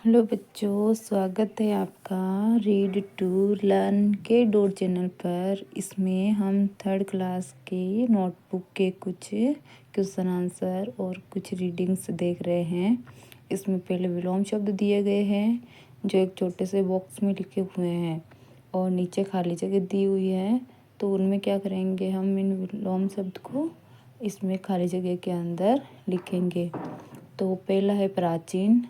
Hello बच्चों, स्वागत है आपका रीड टू लर्न के डोर चैनल पर। इसमें हम थर्ड क्लास के नोटबुक के कुछ क्वेश्चन आंसर और कुछ रीडिंग्स देख रहे हैं। इसमें पहले विलोम शब्द दिए गए हैं जो एक छोटे से बॉक्स में लिखे हुए हैं और नीचे खाली जगह दी हुई है। तो उनमें क्या करेंगे, हम इन विलोम शब्द को इसमें खाली जगह के अंदर लिखेंगे। तो पहला है प्राचीन,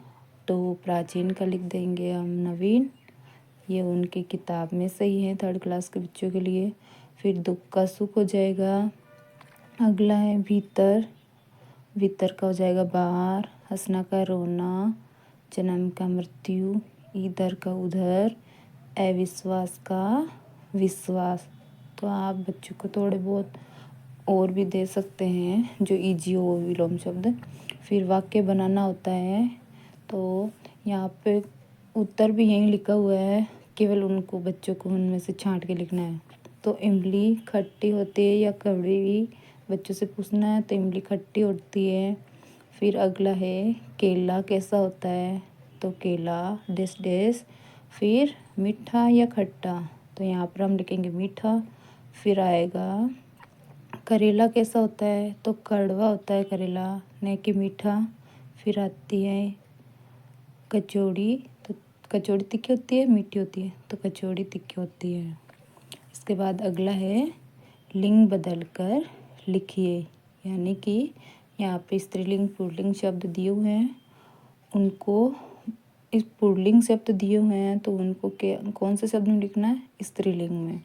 तो प्राचीन का लिख देंगे हम नवीन। ये उनकी किताब में सही है थर्ड क्लास के बच्चों के लिए। फिर दुख का सुख हो जाएगा। अगला है भीतर, भीतर का हो जाएगा बाहर। हंसना का रोना, जन्म का मृत्यु, इधर का उधर, अविश्वास का विश्वास। तो आप बच्चों को थोड़े बहुत और भी दे सकते हैं जो इजी हो विलोम शब्द। फिर वाक्य बनाना होता है, तो यहाँ पे उत्तर भी यहीं लिखा हुआ है, केवल उनको बच्चों को उनमें से छांट के लिखना है। तो इमली खट्टी होती है या कड़वी, बच्चों से पूछना है। तो इमली खट्टी होती है। फिर अगला है केला कैसा होता है, तो केला डेस डेस। फिर मीठा या खट्टा, तो यहाँ पर हम लिखेंगे मीठा। फिर आएगा करेला कैसा होता है, तो कड़वा होता है करेला, नहीं कि मीठा। फिर आती है कचौड़ी, तो कचौड़ी तीखी होती है मीठी होती है, तो कचौड़ी तीखी होती है। इसके बाद अगला है लिंग बदल कर लिखिए, यानी कि यहाँ पे स्त्रीलिंग पुल्लिंग शब्द दिए हुए हैं। उनको इस पुल्लिंग शब्द दिए हुए हैं तो उनको कौन से शब्द में लिखना है, स्त्रीलिंग में।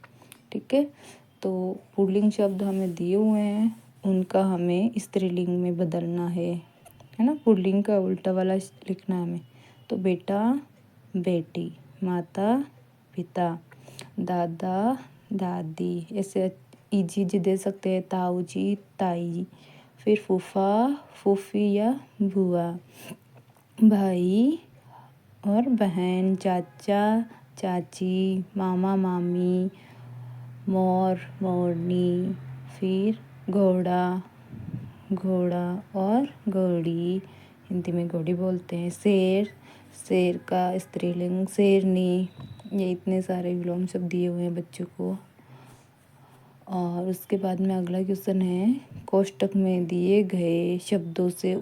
ठीक है, तो पुल्लिंग शब्द हमें दिए हुए हैं, उनका हमें स्त्रीलिंग में बदलना है ना। पुल्लिंग का उल्टा वाला लिखना है हमें। तो बेटा बेटी, माता पिता, दादा दादी, ऐसे इजी जी दे सकते हैं, ताऊ जी ताई जी। फिर फूफा फूफी या बुआ, भाई और बहन, चाचा चाची, मामा मामी, मोर मोरनी। फिर घोड़ा घोड़ा और घोड़ी, हिंदी में घोड़ी बोलते हैं। शेर, शेर का स्त्रीलिंग शेरनी। ये इतने सारे विलोम शब्द दिए हुए हैं बच्चों को। और उसके बाद में अगला क्वेश्चन है, कोष्टक में दिए गए शब्दों से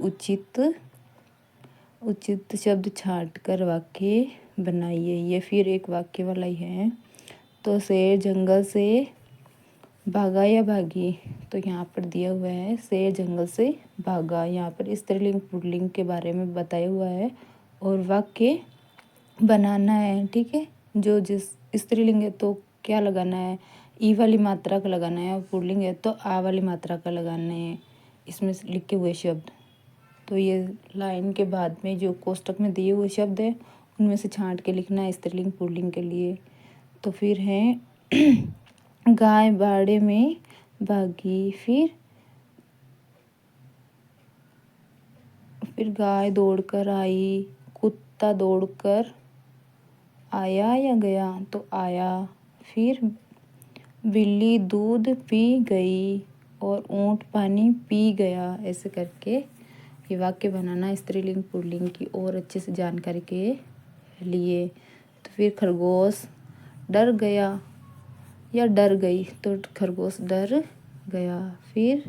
उचित शब्द छांट कर वाक्य बनाइए। ये फिर एक वाक्य वाला ही है। तो शेर जंगल से भागा या भागी, तो यहाँ पर दिया हुआ है शेर जंगल से भागा। यहाँ पर स्त्रीलिंग पुल्लिंग के बारे में बताया हुआ है और वाक्य बनाना है। ठीक है, जो जिस स्त्रीलिंग है तो क्या लगाना है, ई वाली मात्रा का लगाना है, और पुल्लिंग है तो आ वाली मात्रा का लगाना है इसमें लिखे हुए शब्द। तो ये लाइन के बाद में जो कोष्टक में दिए हुए शब्द है उनमें से छांट के लिखना है स्त्रीलिंग पुल्लिंग के लिए। तो फिर है गाय बाड़े में भागी। फिर गाय दौड़कर आई, कुत्ता दौड़कर आया या गया, तो आया। फिर बिल्ली दूध पी गई और ऊंट पानी पी गया। ऐसे करके ये वाक्य बनाना स्त्रीलिंग पुल्लिंग की और अच्छे से जानकारी के लिए। तो फिर खरगोश डर गया या डर गई, तो खरगोश डर गया। फिर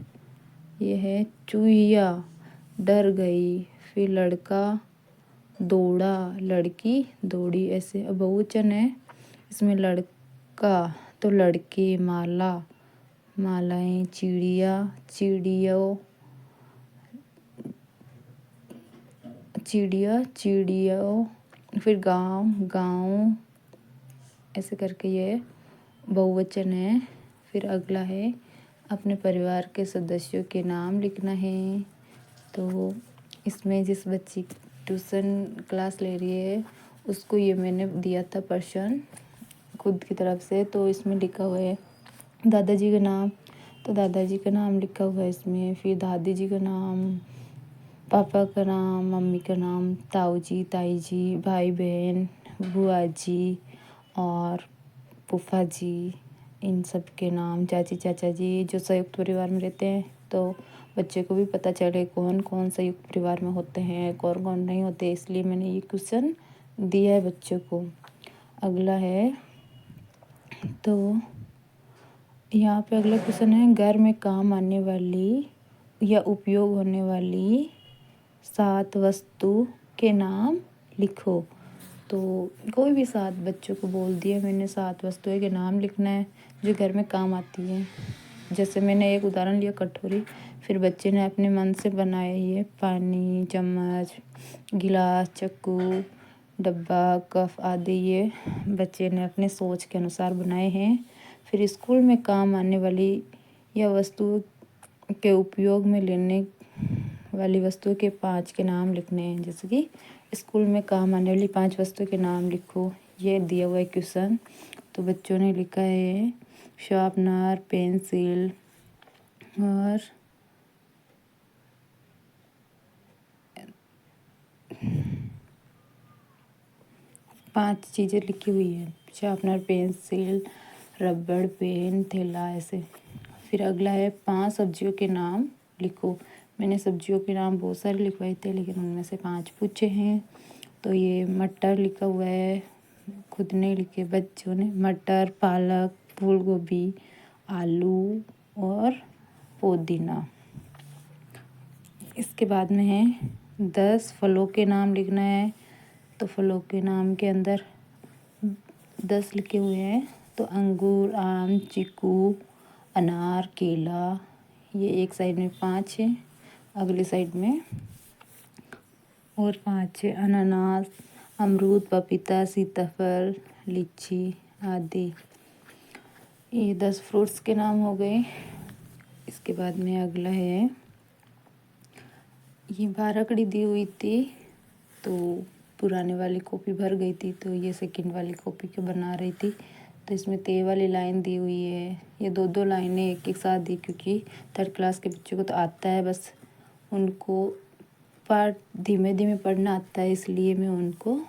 ये है चूहिया डर गई। फिर लड़का दौड़ा, लड़की दौड़ी। ऐसे अब बहुवचन है, इसमें लड़का तो लड़के, माला मालाएं, चिड़िया चिड़ियों, चिड़िया चिड़ियों। फिर गांव गाँव, ऐसे करके ये बहुवचन है। फिर अगला है अपने परिवार के सदस्यों के नाम लिखना है। तो इसमें जिस बच्ची ट्यूशन क्लास ले रही है उसको ये मैंने दिया था प्रश्न खुद की तरफ से। तो इसमें लिखा हुआ है दादाजी का नाम, तो दादाजी का नाम लिखा हुआ है इसमें। फिर दादी जी का नाम, पापा का नाम, मम्मी का नाम, ताऊ जी ताई जी, भाई बहन, बुआ जी और फूफा जी, इन सब के नाम, चाची चाचा जी, जो संयुक्त परिवार में रहते हैं। तो बच्चे को भी पता चले कौन कौन संयुक्त परिवार में होते हैं, कौन कौन नहीं होते, इसलिए मैंने ये क्वेश्चन दिया है बच्चों को। अगला है, तो यहाँ पे अगला क्वेश्चन है, घर में काम आने वाली या उपयोग होने वाली 7 वस्तु के नाम लिखो। तो कोई भी 7 बच्चों को बोल दिया मैंने, 7 वस्तुएं के नाम लिखना है जो घर में काम आती है। जैसे मैंने एक उदाहरण लिया कटोरी, फिर बच्चे ने अपने मन से बनाए ये पानी, चम्मच, गिलास, चाकू, डब्बा, कप आदि ये बच्चे ने अपने सोच के अनुसार बनाए हैं। फिर स्कूल में काम आने वाली या वस्तु के उपयोग में लेने वाली वस्तुओं के 5 के नाम लिखने हैं। जैसे कि स्कूल में काम आने वाली 5 वस्तुओं के नाम लिखो, ये दिया हुआ है क्वेश्चन। तो बच्चों ने लिखा है शार्पनर, पेंसिल और पांच चीज़ें लिखी हुई है, शार्पनर, पेंसिल, रबड़, पेन, थैला, ऐसे। फिर अगला है 5 सब्जियों के नाम लिखो। मैंने सब्जियों के नाम बहुत सारे लिखवाए थे, लेकिन उनमें से 5 पूछे हैं। तो ये मटर लिखा हुआ है, खुद ने लिखे बच्चों ने, मटर, पालक, फूल गोभी, आलू और पुदीना। इसके बाद में है 10 फलों के नाम लिखना है। तो फलों के नाम के अंदर 10 लिखे हुए हैं। तो अंगूर, आम, चीकू, अनार, केला, ये एक साइड में 5 है, अगली साइड में और 5 है, अनानास, अमरूद, पपीता, सीताफल, लीची आदि। ये 10 फ्रूट्स के नाम हो गए। इसके बाद में अगला है, ये 12 कड़ी दी हुई थी, तो पुराने वाली कॉपी भर गई थी, तो ये सेकंड वाली कॉपी को बना रही थी। तो इसमें ते वाली लाइन दी हुई है, ये 2-2 लाइनें एक साथ दी, क्योंकि 3rd क्लास के बच्चों को तो आता है, बस उनको पाठ धीमे धीमे पढ़ना आता है, इसलिए मैं उनको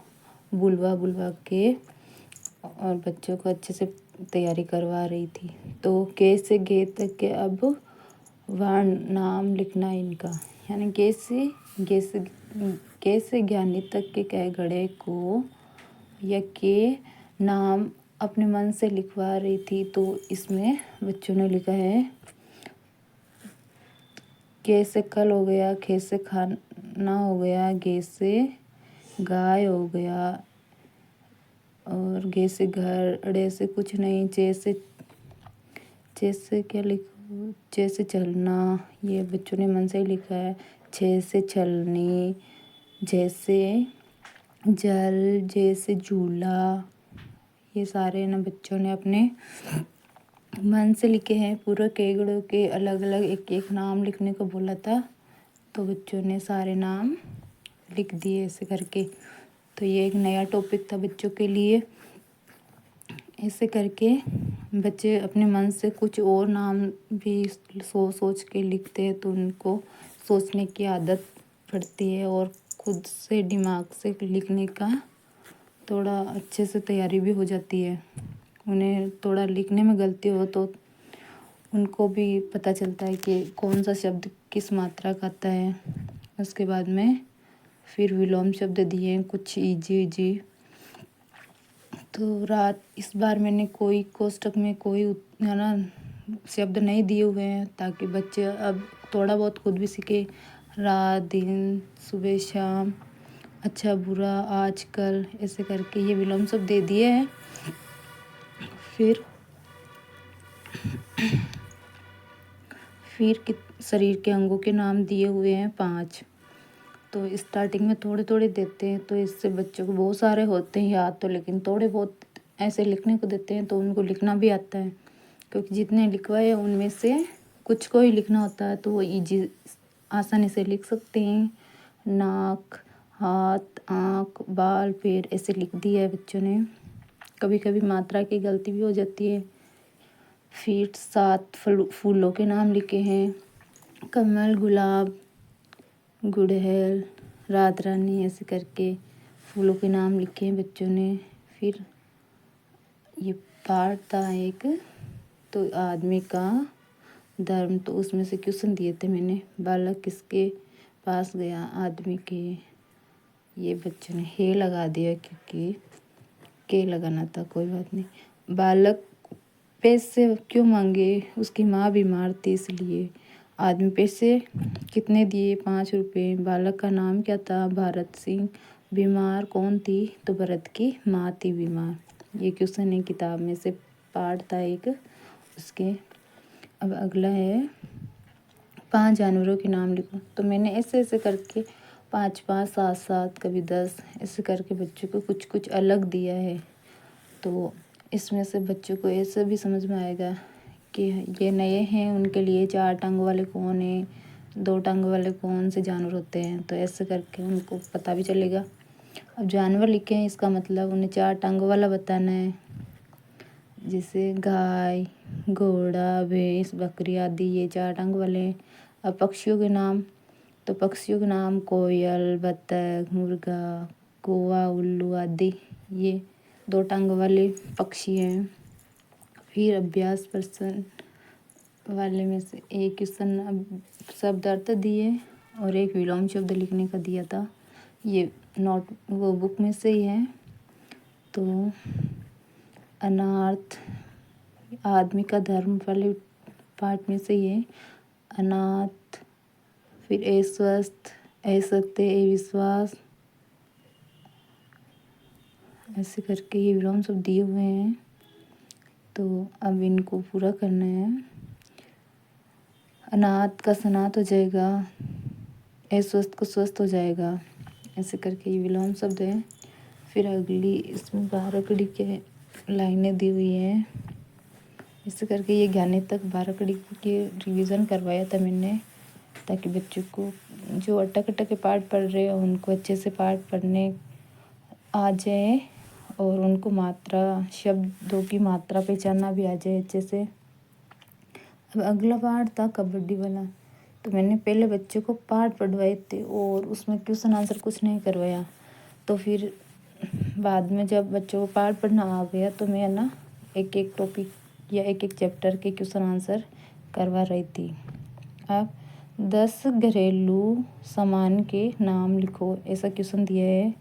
बुलवा बुलवा के और बच्चों को अच्छे से तैयारी करवा रही थी। तो के से गे तक के अब वर्ण नाम लिखना है इनका, यानी के से ज्ञानी तक के कह गढ़े को या के नाम अपने मन से लिखवा रही थी। तो इसमें बच्चों ने लिखा है, के से कल हो गया, खे से खाना हो गया, गे से गाय हो गया, और गे से घर, अड़े से कुछ नहीं, चे से क्या लिखो, चे से चलना, ये बच्चों ने मन से ही लिखा है। छे से छलनी, जैसे जल, जैसे झूला, ये सारे ना बच्चों ने अपने मन से लिखे हैं। पूरे केगड़ों के अलग अलग एक एक नाम लिखने को बोला था, तो बच्चों ने सारे नाम लिख दिए ऐसे करके। तो ये एक नया टॉपिक था बच्चों के लिए। ऐसे करके बच्चे अपने मन से कुछ और नाम भी सोच के लिखते हैं, तो उनको सोचने की आदत पड़ती है और खुद से दिमाग से लिखने का थोड़ा अच्छे से तैयारी भी हो जाती है। उन्हें थोड़ा लिखने में गलती हो तो उनको भी पता चलता है कि कौन सा शब्द किस मात्रा का आता है। उसके बाद में फिर विलोम शब्द दिए कुछ इजी। तो रात, इस बार मैंने कोई कोष्टक में कोई है ना शब्द नहीं दिए हुए हैं, ताकि बच्चे अब थोड़ा बहुत खुद भी सीखे। रात, दिन, सुबह, शाम, अच्छा, बुरा, आजकल, ऐसे करके ये विलोम शब्द दे दिए हैं। फिर शरीर के अंगों के नाम दिए हुए हैं 5। तो स्टार्टिंग में थोड़े थोड़े देते हैं, तो इससे बच्चों को बहुत सारे होते हैं याद, तो लेकिन थोड़े बहुत ऐसे लिखने को देते हैं, तो उनको लिखना भी आता है, क्योंकि जितने लिखवाए उनमें से कुछ को ही लिखना होता है, तो वो ईजी आसानी से लिख सकते हैं। नाक, हाथ, आँख, बाल, पैर, ऐसे लिख दिया है बच्चों ने। कभी कभी मात्रा की गलती भी हो जाती है। फिर 7 फूलों के नाम लिखे हैं, कमल, गुलाब, गुड़हल, रात रानी, ऐसे करके फूलों के नाम लिखे हैं बच्चों ने। फिर ये पार्ट था एक, तो आदमी का धर्म, तो उसमें से क्वेश्चन दिए थे मैंने, बालक किसके पास गया, आदमी के, ये बच्चों ने हे लगा दिया क्योंकि के लगाना था, कोई बात नहीं। बालक पैसे क्यों मांगे? उसकी माँ बीमार थी इसलिए। आदमी पैसे कितने दिए? 5 रुपये। बालक का नाम क्या था? भारत सिंह। बीमार कौन थी? तो भरत की माँ थी बीमार। ये क्वेश्चन है किताब में से, पाठ था एक उसके। अब अगला है 5 जानवरों के नाम लिखो। तो मैंने ऐसे ऐसे करके 5 5 7 7 कभी 10 ऐसे करके बच्चों को कुछ कुछ अलग दिया है। तो इसमें से बच्चों को ऐसा भी समझ में आएगा कि ये नए हैं, उनके लिए 4 टांग वाले कौन है, 2 टांग वाले कौन से जानवर होते हैं। तो ऐसे करके उनको पता भी चलेगा। अब जानवर लिखे हैं, इसका मतलब उन्हें 4 टांग वाला बताना है। जैसे गाय, घोड़ा, भैंस, बकरी आदि ये 4 टांग वाले हैं। अब पक्षियों के नाम, तो पक्षियों के नाम कोयल, बतख, मुर्गा, कौवा, उल्लू आदि ये 2 टांग वाले पक्षी हैं। फिर अभ्यास प्रश्न वाले में से एक क्वेश्चन शब्द अर्थ दिए और एक विलोम शब्द लिखने का दिया था। ये नोट वो बुक में से ही है। तो अनार्थ आदमी का धर्म वाले पार्ट में से ही है। अनाथ, फिर अस्वस्थ, असत्य, विश्वास, ऐसे करके ये विलोम शब्द दिए हुए हैं। तो अब इनको पूरा करना है। अनाथ का सनाथ हो जाएगा, अस्वस्थ को स्वस्थ हो जाएगा, ऐसे करके ये विलोम शब्द है। फिर अगली इसमें 12 कड़ी के लाइनें दी हुई हैं। इसे करके ये ज्ञानी तक 12 कड़ी के रिवीजन करवाया था मैंने, ताकि बच्चों को जो अटक अटक के पाठ पढ़ रहे हैं उनको अच्छे से पाठ पढ़ने आ जाए और उनको मात्रा, शब्दों की मात्रा पहचानना भी आ जाए अच्छे से। अब अगला पाठ था कबड्डी वाला। तो मैंने पहले बच्चों को पाठ पढ़वाए थे और उसमें क्वेश्चन आंसर कुछ नहीं करवाया। तो फिर बाद में जब बच्चों को पाठ पढ़ना आ गया तो मैं ना एक एक टॉपिक या एक एक चैप्टर के क्वेश्चन आंसर करवा रही थी। अब 10 घरेलू सामान के नाम लिखो, ऐसा क्वेश्चन दिया है।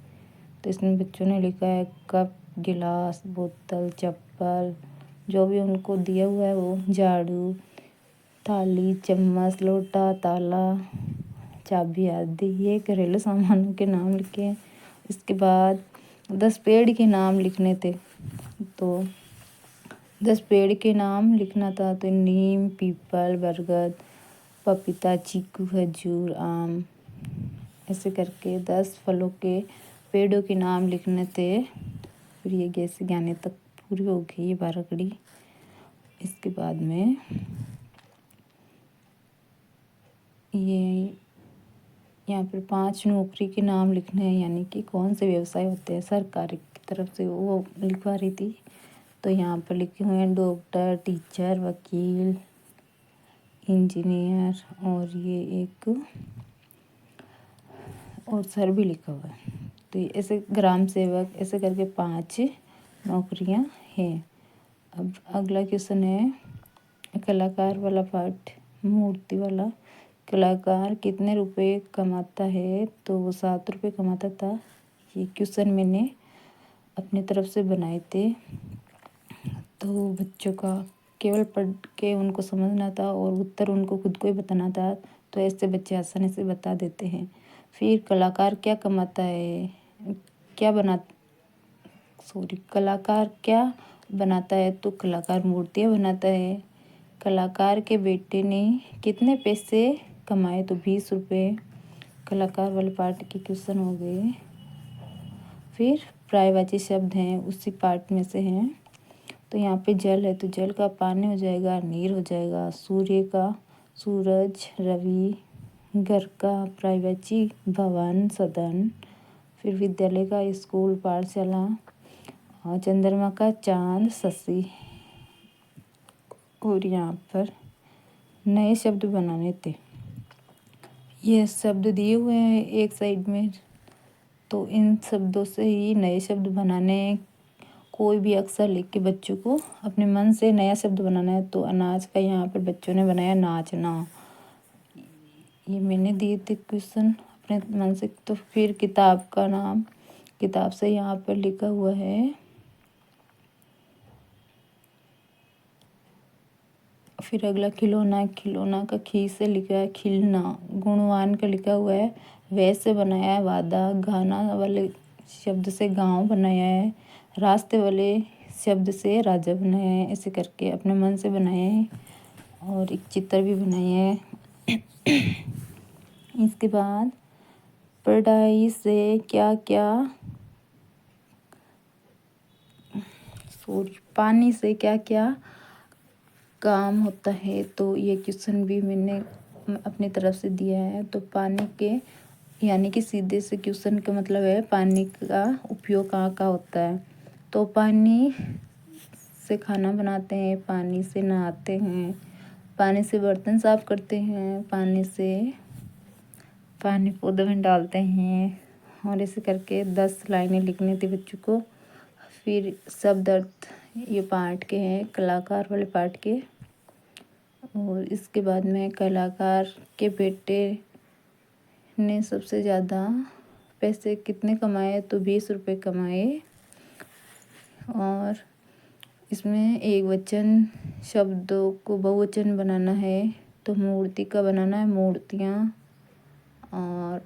तो इसमें बच्चों ने लिखा है कप, गिलास, बोतल, चप्पल, जो भी उनको दिया हुआ है वो, झाड़ू, थाली, चम्मच, लोटा, ताला, चाबी आदि ये घरेलू सामानों के नाम लिखे हैं। इसके बाद 10 पेड़ के नाम लिखने थे। तो 10 पेड़ के नाम लिखना था। तो नीम, पीपल, बरगद, पपीता, चीकू, खजूर, आम, ऐसे करके 10 फलों के पेड़ों के नाम लिखने थे। फिर ये कैसे ज्ञानी तक पूरी हो गई ये 12 कड़ी। इसके बाद में ये यहाँ पर 5 नौकरी के नाम लिखने हैं, यानी कि कौन से व्यवसाय होते हैं सरकार की तरफ से, वो लिखवा रही थी। तो यहाँ पर लिखे हुए हैं डॉक्टर, टीचर, वकील, इंजीनियर और ये एक और सर भी लिखा हुआ है। तो ऐसे ग्राम सेवक, ऐसे करके 5 नौकरियां हैं। अब अगला क्वेश्चन है कलाकार वाला पार्ट, मूर्ति वाला। कलाकार कितने रुपए कमाता है? तो वो 7 रुपये कमाता था। ये क्वेश्चन मैंने अपनी तरफ से बनाए थे। तो बच्चों का केवल पढ़ के उनको समझना था और उत्तर उनको खुद को ही बताना था। तो ऐसे बच्चे आसानी से बता देते हैं। फिर कलाकार क्या कमाता है, कलाकार क्या बनाता है? तो कलाकार मूर्तियाँ बनाता है। कलाकार के बेटे ने कितने पैसे कमाए? तो 20 रुपये। कलाकार वाले पार्ट के क्वेश्चन हो गए। फिर पर्यायवाची शब्द हैं, उसी पार्ट में से हैं। तो यहाँ पे जल है, तो जल का पानी हो जाएगा, नीर हो जाएगा। सूर्य का सूरज, रवि। घर का पर्यायवाची भवन, सदन। फिर विद्यालय का स्कूल, पाठशाला। और चंद्रमा का चांद, शशि। और यहाँ पर नए शब्द बनाने थे। ये शब्द दिए हुए हैं एक साइड में, तो इन शब्दों से ही नए शब्द बनाने। कोई भी अक्षर लिख के बच्चों को अपने मन से नया शब्द बनाना है। तो अनाज का यहाँ पर बच्चों ने बनाया नाचना। ये मैंने दिए थे क्वेश्चन अपने मन से। तो फिर किताब का नाम, किताब से यहाँ पर लिखा हुआ है। फिर अगला खिलौना, खिलौना का खी से लिखा है खिलना। गुणवान का लिखा हुआ है वै से बनाया है वादा। गाना वाले शब्द से गांव बनाया है। रास्ते वाले शब्द से राजा बनाया है। ऐसे करके अपने मन से बनाए हैं और एक चित्र भी बनाए हैं। इसके बाद पढ़ाई से क्या क्या, पानी से क्या क्या काम होता है। तो ये क्वेश्चन भी मैंने अपनी तरफ से दिया है। तो पानी के यानी कि सीधे से क्वेश्चन का मतलब है पानी का उपयोग कहाँ का होता है। तो पानी से खाना बनाते हैं, पानी से नहाते हैं, पानी से बर्तन साफ करते हैं, पानी पौधे में डालते हैं। और ऐसे करके 10 लाइनें लिखनी थी बच्चों को। फिर शब्द अर्थ ये पार्ट के हैं, कलाकार वाले पार्ट के। और इसके बाद में कलाकार के बेटे ने सबसे ज़्यादा पैसे कितने कमाए, तो 20 रुपये कमाए। और इसमें एक वचन शब्दों को बहुवचन बनाना है। तो मूर्ति का बनाना है मूर्तियाँ, और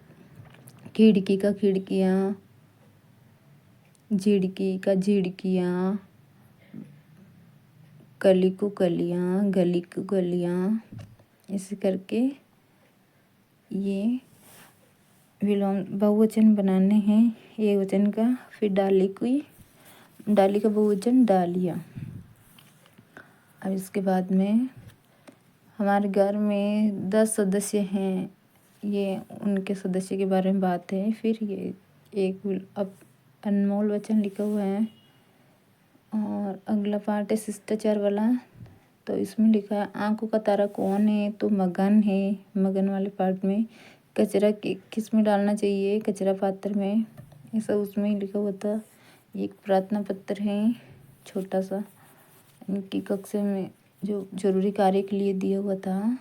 खिड़की का खिड़कियाँ, झिड़की का झिड़कियाँ, कली को कलियाँ, गली को गलियाँ। इसी करके ये बहुवचन बनाने हैं एक वचन का। फिर डाली का बहुवचन डालियाँ। अब इसके बाद में हमारे घर में 10 सदस्य हैं, ये उनके सदस्य के बारे में बात है। फिर ये एक अब अनमोल वचन लिखा हुआ है। और अगला पार्ट है शिष्टाचार वाला। तो इसमें लिखा है आंखों का तारा कौन है, तो मगन है। मगन वाले पार्ट में कचरा किस में डालना चाहिए, कचरा पात्र में, ऐसा उसमें ही लिखा हुआ था। एक प्रार्थना पत्र है छोटा सा, इनकी कक्षा में जो जरूरी कार्य के लिए दिया हुआ था,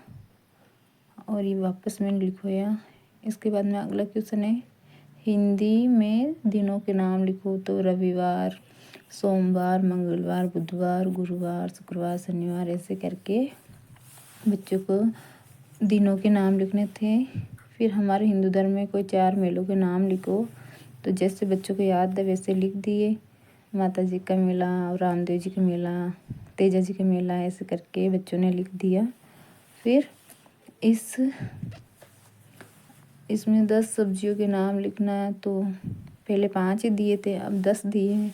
और ये वापस मैंने लिखवाया। इसके बाद में अगला क्वेश्चन है हिंदी में दिनों के नाम लिखो। तो रविवार, सोमवार, मंगलवार, बुधवार, गुरुवार, शुक्रवार, शनिवार। ऐसे करके बच्चों को दिनों के नाम लिखने थे। फिर हमारे हिंदू धर्म में कोई 4 मेलों के नाम लिखो। तो जैसे बच्चों को याद है वैसे लिख दिए। माता जी का मेला, रामदेव जी का मेला, तेजा जी का मेला, ऐसे करके बच्चों ने लिख दिया। फिर इसमें 10 सब्जियों के नाम लिखना है। तो पहले 5 ही दिए थे, अब 10 दिए हैं,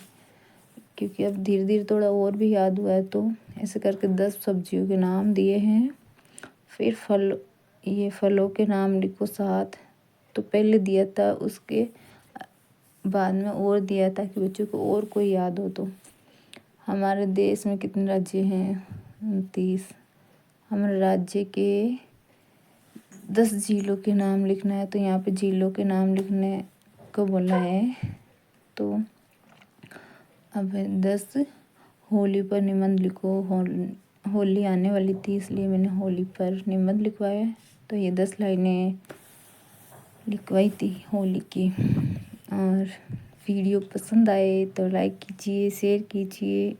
क्योंकि अब धीरे धीरे थोड़ा और भी याद हुआ है। तो ऐसे करके 10 सब्जियों के नाम दिए हैं। फिर फलों के नाम लिखो 7। तो पहले दिया था, उसके बाद में और दिया था कि बच्चों को और कोई याद हो। तो हमारे देश में कितने राज्य हैं, 29। हमारे राज्य के 10 झीलों के नाम लिखना है। तो यहाँ पे झीलों के नाम लिखने को बोला है। तो अब 10 होली पर निबंध लिखो। होली आने वाली थी, इसलिए मैंने होली पर निबंध लिखवाया। तो ये 10 लाइनें लिखवाई थी होली की। और वीडियो पसंद आए तो लाइक कीजिए, शेयर कीजिए।